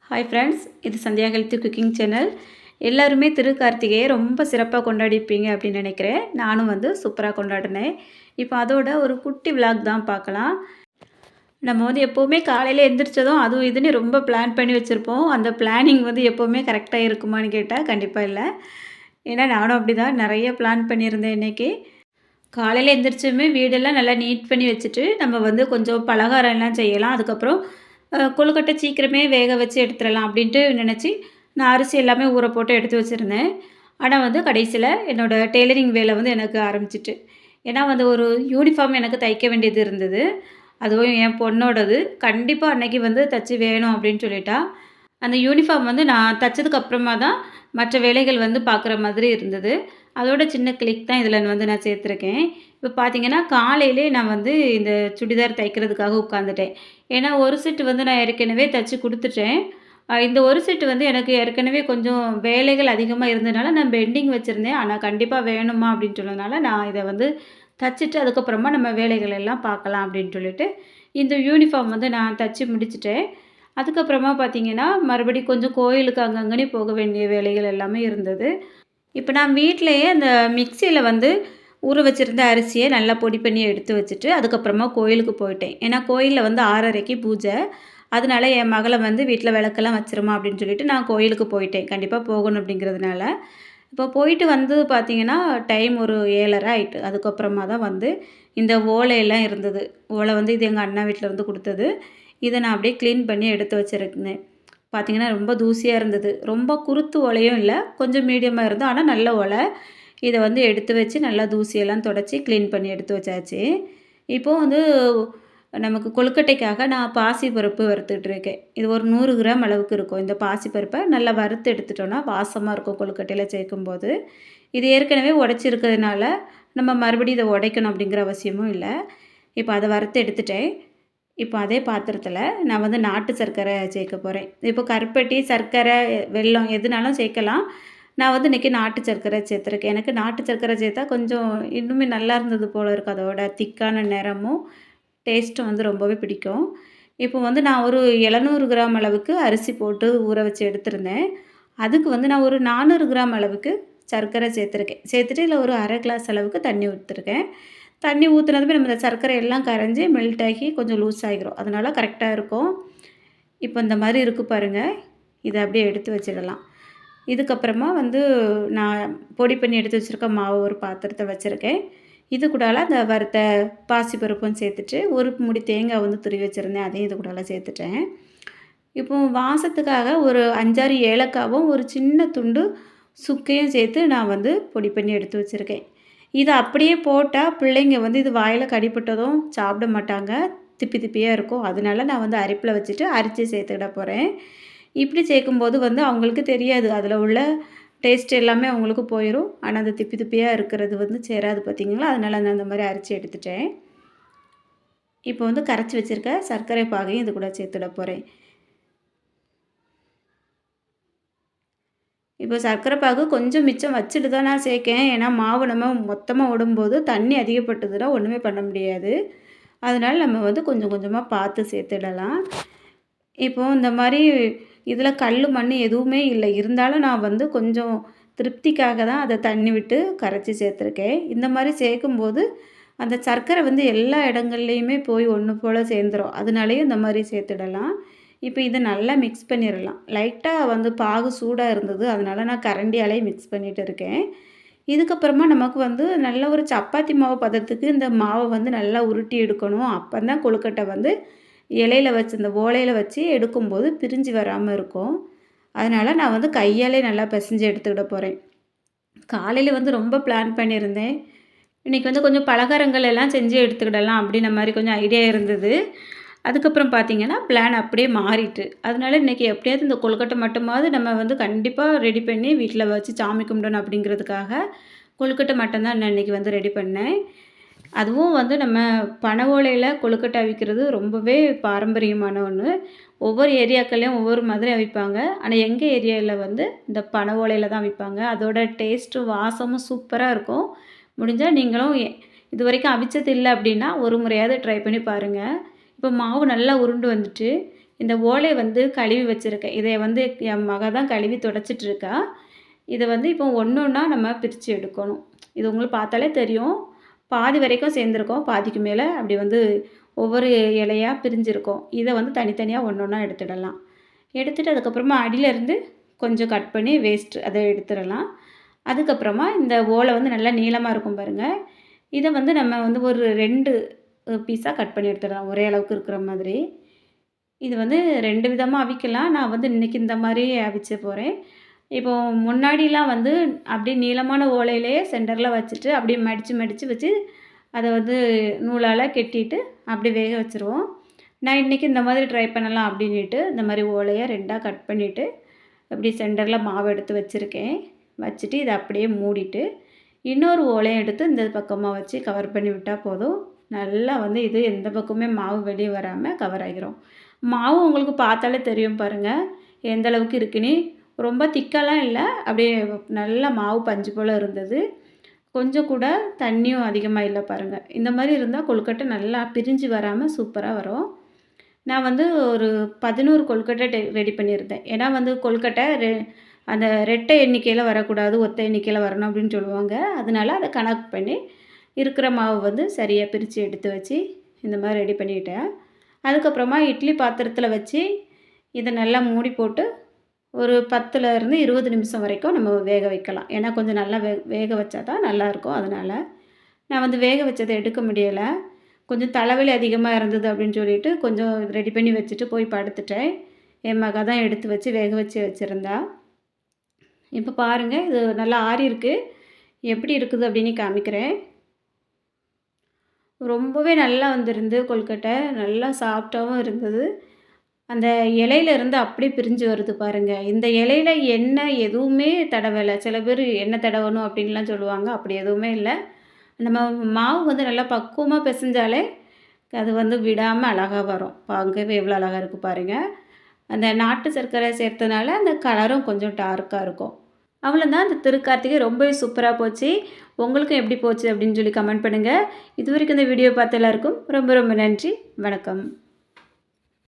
Hi friends, இது Sandhya healthy cooking channel. எல்லாருமே திருக்கார்த்திகையை ரொம்ப சிறப்பாக கொண்டாடிப்பீங்க அப்படின்னு நினைக்கிறேன். நானும் சூப்பராக கொண்டாடினேன். இப்போ அதோட ஒரு குட்டி விலாக் தான் பார்க்கலாம். நம்ம எப்போவுமே காலையில் எந்திரிச்சதும் அதுவும் இதுன்னு ரொம்ப பிளான் பண்ணி வச்சுருப்போம். அந்த பிளானிங் எப்போவுமே கரெக்டாக இருக்குமான்னு கேட்டால் கண்டிப்பாக இல்லை. ஏன்னா நானும் அப்படி தான் நிறைய பிளான் பண்ணியிருந்தேன் இன்றைக்கி. காலையில் எந்திரிச்சுமே வீடெல்லாம் நல்லா நீட் பண்ணி வச்சுட்டு நம்ம கொஞ்சம் பலகாரம் எல்லாம் செய்யலாம். அதுக்கப்புறம் கொழுக்கட்டை சீக்கிரமே வேக வச்சு எடுத்துடலாம் அப்படின்ட்டு நினச்சி நான் அரிசி எல்லாமே ஊற போட்டு எடுத்து வச்சுருந்தேன். ஆனால் கடைசியில் என்னோடய டெய்லரிங் வேலை எனக்கு ஆரம்பிச்சிட்டு. ஏன்னா ஒரு யூனிஃபார்ம் எனக்கு தைக்க வேண்டியது இருந்தது. அதுவும் என் பொண்ணோடது. கண்டிப்பாக அன்னைக்கு தச்சு வேணும் அப்படின்னு சொல்லிட்டா. அந்த யூனிஃபார்ம் நான் தச்சதுக்கு அப்புறமா தான் மற்ற வேலைகள் பார்க்குற மாதிரி இருந்தது. அதோட சின்ன கிளிக் தான் இதில் நான் சேர்த்துருக்கேன். இப்போ பார்த்தீங்கன்னா, காலையிலே நான் இந்த சுடிதார் தைக்கிறதுக்காக உட்காந்துட்டேன். ஏன்னா, ஒரு செட் நான் ஏற்கனவே தச்சு குடுத்துட்டேன். இந்த ஒரு செட் எனக்கு ஏற்கனவே கொஞ்சம் வேலைகள் அதிகமாக இருந்ததுனால நான் பெண்டிங் வச்சுருந்தேன். ஆனால் கண்டிப்பாக வேணுமா அப்படின்னு சொன்னதுனால, நான் இதை தச்சுட்டு அதுக்கப்புறமா நம்ம வேலைகள் எல்லாம் பார்க்கலாம் அப்படின்னு சொல்லிட்டு, இந்த யூனிஃபார்ம் நான் தச்சு முடிச்சுட்டேன். அதுக்கப்புறமா பார்த்தீங்கன்னா, மறுபடியும் கொஞ்சம் கோயிலுக்கு அங்கங்கன்னு போக வேண்டிய வேலைகள் எல்லாமே இருந்தது. இப்போ நான் வீட்டிலேயே அந்த மிக்சியில் ஊற வச்சுருந்த அரிசியை நல்லா பொடி பண்ணி எடுத்து வச்சுட்டு, அதுக்கப்புறமா கோயிலுக்கு போயிட்டேன். ஏன்னா கோயிலில் 6:30க்கு பூஜை. அதனால என் மகளை வீட்டில் விளக்கெல்லாம் வச்சுருமா அப்படின்னு சொல்லிட்டு நான் கோயிலுக்கு போயிட்டேன். கண்டிப்பாக போகணும் அப்படிங்கிறதுனால. இப்போ போயிட்டு வந்தது பார்த்தீங்கன்னா, டைம் ஒரு 7:30 ஆயிட்டு. அதுக்கப்புறமா தான் இந்த ஓலையெல்லாம் இருந்தது. ஓலை இது எங்கள் அண்ணா வீட்டிலேருந்து கொடுத்தது. இதை நான் அப்படியே க்ளீன் பண்ணி எடுத்து வச்சுருந்தேன். பார்த்திங்கன்னா ரொம்ப தூசியாக இருந்தது. ரொம்ப குருத்து ஓலையும் இல்லை, கொஞ்சம் மீடியமாக இருந்தது. ஆனால் நல்ல ஓலை. இதை எடுத்து வச்சு நல்லா தூசியெல்லாம் தொடச்சி க்ளீன் பண்ணி எடுத்து வச்சாச்சு. இப்போது நமக்கு கொழுக்கட்டைக்காக நான் பாசிப்பருப்பு வறுத்துட்ருக்கேன். இது ஒரு 100 கிராம் அளவுக்கு இருக்கும். இந்த பாசிப்பருப்பை நல்லா வறுத்து எடுத்துட்டோன்னா வாசமாக இருக்கும் கொழுக்கட்டையில் சேர்க்கும்போது. இது ஏற்கனவே உடைச்சிருக்கிறதுனால நம்ம மறுபடியும் இதை உடைக்கணும் அப்படிங்கிற அவசியமும் இல்லை. இப்போ அதை வறுத்து எடுத்துட்டேன். இப்போ அதே பாத்திரத்தில் நான் நாட்டு சர்க்கரை சேர்க்க போகிறேன். இப்போ கருப்பட்டி, சர்க்கரை, வெல்லம் எதுனாலும் சேர்க்கலாம். நான் இன்றைக்கி நாட்டு சர்க்கரை சேர்த்துருக்கேன். எனக்கு நாட்டு சர்க்கரை சேர்த்தா கொஞ்சம் இன்னுமே நல்லா இருந்தது போல் இருக்குது. அதோட திக்கான நிறமும் டேஸ்ட்டும் ரொம்பவே பிடிக்கும். இப்போ நான் ஒரு 700 கிராம் அளவுக்கு அரிசி போட்டு ஊற வச்சு எடுத்திருந்தேன். அதுக்கு நான் ஒரு 400 கிராம் அளவுக்கு சர்க்கரை சேர்த்துருக்கேன். சேர்த்துட்டு இதில் ஒரு 1/2 கிளாஸ் அளவுக்கு தண்ணி ஊற்றிருக்கேன். தண்ணி ஊற்றுனதுமே நம்ம இந்த சர்க்கரை எல்லாம் கரைஞ்சி மெல்ட் ஆகி கொஞ்சம் லூஸ் ஆகிரும். அதனால் கரெக்டாக இருக்கும். இப்போ இந்த மாதிரி இருக்குது பாருங்கள். இதை அப்படியே எடுத்து வச்சிடலாம். இதுக்கப்புறமா நான் பொடி பண்ணி எடுத்து வச்சுருக்க மாவு ஒரு பாத்திரத்தை வச்சுருக்கேன். இது கூடால அந்த வறுத்த பாசிப்பருப்பும் சேர்த்துட்டு, ஒரு மூடி தேங்காய் துருவி வச்சுருந்தேன். அதையும் இது கூடால சேர்த்துட்டேன். இப்போ வாசத்துக்காக ஒரு 5, 6 ஏலக்காவும் ஒரு சின்ன துண்டு சுக்கையும் சேர்த்து நான் பொடி பண்ணி எடுத்து வச்சுருக்கேன். இதை அப்படியே போட்டால் பிள்ளைங்க இது வாயில் கடிப்பட்டதும் சாப்பிட மாட்டாங்க. திப்பி திப்பியாக இருக்கும். அதனால நான் அரிப்பில் வச்சுட்டு அரிச்சு சேர்த்துக்கிட போகிறேன். இப்படி சேர்க்கும்போது அவங்களுக்கு தெரியாது. அதில் உள்ள டேஸ்ட் எல்லாமே அவங்களுக்கு போயிடும். ஆனால் அந்த திப்பி திப்பியாக இருக்கிறது சேராது பார்த்தீங்களா? அதனால் நான் அந்த மாதிரி அரிச்சு எடுத்துட்டேன். இப்போ கரைச்சி வச்சுருக்க சர்க்கரை பாகையும் இது கூட சேர்த்துட போகிறேன். இப்போ சர்க்கரை பாகு கொஞ்சம் மிச்சம் வச்சுட்டு தான் நான் சேர்க்கேன். ஏன்னா மாவு நம்ம மொத்தமாக விடும்போது தண்ணி அதிகப்பட்டதுன்னா ஒன்றுமே பண்ண முடியாது. அதனால் நம்ம கொஞ்சம் கொஞ்சமாக பார்த்து சேர்த்துடலாம். இப்போது இந்த மாதிரி இதில் கல், மண் எதுவுமே இல்லை. இருந்தாலும் நான் கொஞ்சம் திருப்திக்காக தான் அதை தண்ணி விட்டு கரைச்சி சேர்த்துருக்கேன். இந்த மாதிரி சேர்க்கும்போது அந்த சர்க்கரை எல்லா இடங்கள்லையுமே போய் ஒன்று போல் சேர்ந்துரும். அதனாலேயும் இந்த மாதிரி சேர்த்துடலாம். இப்போ இதை நல்லா மிக்ஸ் பண்ணிடலாம். லைட்டாக பாகு சூடாக இருந்தது. அதனால் நான் கரண்டியாலே மிக்ஸ் பண்ணிகிட்டு இருக்கேன். இதுக்கப்புறமா நமக்கு நல்ல ஒரு சப்பாத்தி மாவு பதத்துக்கு இந்த மாவை நல்லா உருட்டி எடுக்கணும். அப்போ தான் கொழுக்கட்டை இலையில வச்சு இந்த ஓலையில் வச்சு எடுக்கும்போது பிரிஞ்சு வராமல் இருக்கும். அதனால் நான் கையாலே நல்லா பிசைஞ்சு எடுத்துக்கிட போகிறேன். காலையில் ரொம்ப பிளான் பண்ணியிருந்தேன். இன்றைக்கி கொஞ்சம் பலகாரங்கள் எல்லாம் செஞ்சு எடுத்துக்கிடலாம் அப்படின்ன மாதிரி கொஞ்சம் ஐடியா இருந்தது. அதுக்கப்புறம் பார்த்திங்கன்னா பிளான் அப்படியே மாறிட்டு. அதனால இன்றைக்கி எப்படியாவது இந்த கொழுக்கட்டை மட்டுமாவது நம்ம கண்டிப்பாக ரெடி பண்ணி வீட்டில் வச்சு சாமி கும்பிடணும் அப்படிங்கிறதுக்காக கொழுக்கட்டை மட்டும் தான் நான் இன்றைக்கி ரெடி பண்ணேன். அதுவும் நம்ம பனை ஓலையில் கொழுக்கட்டை அவிக்கிறது ரொம்பவே பாரம்பரியமான ஒன்று. ஒவ்வொரு ஏரியாக்கள்லேயும் ஒவ்வொரு மாதிரி அவிப்பாங்க. ஆனால் எங்கள் ஏரியாவில் இந்த பனை ஓலையில் தான் அவிப்பாங்க. அதோட டேஸ்ட்டும் வாசமும் சூப்பராக இருக்கும். முடிஞ்சால் நீங்களும் இது வரைக்கும் அவிச்சது இல்லை அப்படின்னா ஒரு முறையாவது ட்ரை பண்ணி பாருங்கள். இப்போ மாவு நல்லா உருண்டு வந்துட்டு, இந்த ஓலையை வந்து கழுவி வச்சுருக்கேன். இதை வந்து என் மக தான் கழுவி துடைச்சிட்டு இருக்கா. இதை வந்து இப்போ ஒன்று ஒன்றா நம்ம பிரித்து எடுக்கணும். இது உங்களுக்கு பார்த்தாலே தெரியும். பாதி வரைக்கும் சேர்ந்துருக்கோம். பாதிக்கு மேலே அப்படி வந்து ஒவ்வொரு இலையாக பிரிஞ்சிருக்கும். இதை வந்து தனித்தனியாக ஒன்று ஒன்றா எடுத்துடலாம். எடுத்துட்டு அதுக்கப்புறமா அடியிலேருந்து கொஞ்சம் கட் பண்ணி வேஸ்ட்டு அதை எடுத்துடலாம். அதுக்கப்புறமா இந்த ஓலை வந்து நல்லா நீளமாக இருக்கும் பாருங்கள். இதை வந்து நம்ம வந்து ஒரு 2 பீஸாக கட் பண்ணி எடுத்துடலாம். ஒரே அளவுக்கு இருக்கிற மாதிரி. இது வந்து 2 விதமா அவிக்கலாம். நான் வந்து இன்றைக்கி இந்த மாதிரி அவிச்ச போகிறேன். இப்போ முன்னாடிலாம் வந்து அப்படியே நீளமான ஓலையிலேயே சென்டரில் வச்சுட்டு அப்படியே மடித்து மடித்து வச்சு அதை வந்து நூலால் கெட்டிட்டு அப்படி வேக வச்சுருவோம். நான் இன்றைக்கி இந்த மாதிரி ட்ரை பண்ணலாம் அப்படின்ட்டு இந்த மாதிரி ஓலையை 2ஆ கட் பண்ணிவிட்டு அப்படி சென்டரில் மாவு எடுத்து வச்சுருக்கேன். வச்சுட்டு இதை அப்படியே மூடிட்டு இன்னொரு ஓலையை எடுத்து இந்த பக்கமாக வச்சு கவர் பண்ணி விட்டால் போதும். நல்லா வந்து இது எந்த பக்கமே மாவு வெளியே வராமல் கவர் ஆகிரும். மாவு உங்களுக்கு பார்த்தாலே தெரியும் பாருங்கள் எந்த அளவுக்கு இருக்குன்னு. ரொம்ப திக்காலாம் இல்லை, அப்படியே நல்லா மாவு பஞ்சு போல் இருந்தது. கொஞ்சம் கூட தண்ணியும் அதிகமாக இல்லை பாருங்கள். இந்த மாதிரி இருந்தால் கொழுக்கட்டை நல்லா பிரிஞ்சு வராமல் சூப்பராக வரும். நான் வந்து ஒரு 11 கொழுக்கட்டை ரெடி பண்ணியிருந்தேன். ஏன்னா வந்து கொழுக்கட்டை அந்த ரெட்டை எண்ணிக்கையில் வரக்கூடாது, ஒத்த எண்ணிக்கையில் வரணும் அப்படின்னு சொல்லுவாங்க. அதனால அதை கணக்கு பண்ணி இருக்கிற மாவு வந்து சரியாக பிரித்து எடுத்து வச்சு இந்த மாதிரி ரெடி பண்ணிக்கிட்டேன். அதுக்கப்புறமா இட்லி பாத்திரத்தில் வச்சு இதை நல்லா மூடி போட்டு ஒரு 10லேருந்து 20 நிமிஷம் வரைக்கும் நம்ம வேக வைக்கலாம். ஏன்னா கொஞ்சம் நல்லா வேக வச்சா தான் நல்லாயிருக்கும். அதனால் நான் வந்து வேக வச்சதை எடுக்க முடியலை. கொஞ்சம் தலைவலி அதிகமாக இருந்தது அப்படின்னு சொல்லிட்டு கொஞ்சம் ரெடி பண்ணி வச்சுட்டு போய் படுத்துட்டேன். என் மக தான் எடுத்து வச்சு வேக வச்சு வச்சுருந்தா. இப்போ பாருங்கள் இது நல்லா ஆறியிருக்கு. எப்படி இருக்குது அப்படின்னு காமிக்கிறேன். ரொம்பவே நல்லா வந்திருந்து கொழுக்கட்டை. நல்லா சாஃப்டாகவும் இருந்தது. அந்த இலையிலேருந்து அப்படியே பிரிஞ்சு வருது பாருங்கள். இந்த இலையில எண்ணெய் எதுவுமே தடவலை. சில பேர் எண்ணெய் தடவணும் அப்படின்லாம் சொல்லுவாங்க. அப்படி எதுவுமே இல்லை. நம்ம மாவு வந்து நல்லா பக்குவமாக பிசைஞ்சாலே அது வந்து விடாமல் அழகாக வரும். பார்க்கவே எவ்வளோ அழகாக இருக்குது பாருங்கள். அந்த நாட்டு சர்க்கரை சேர்த்தனால அந்த கலரும் கொஞ்சம் டார்க்காக இருக்கும். அவ்வளோதான், இந்த திருக்கார்த்திகை ரொம்பவே சூப்பராக போச்சு. உங்களுக்கும் எப்படி போச்சு அப்படின்னு சொல்லி கமெண்ட் பண்ணுங்கள். இதுவரைக்கும் இந்த வீடியோ பார்த்த எல்லாருக்கும் ரொம்ப ரொம்ப நன்றி. வணக்கம்.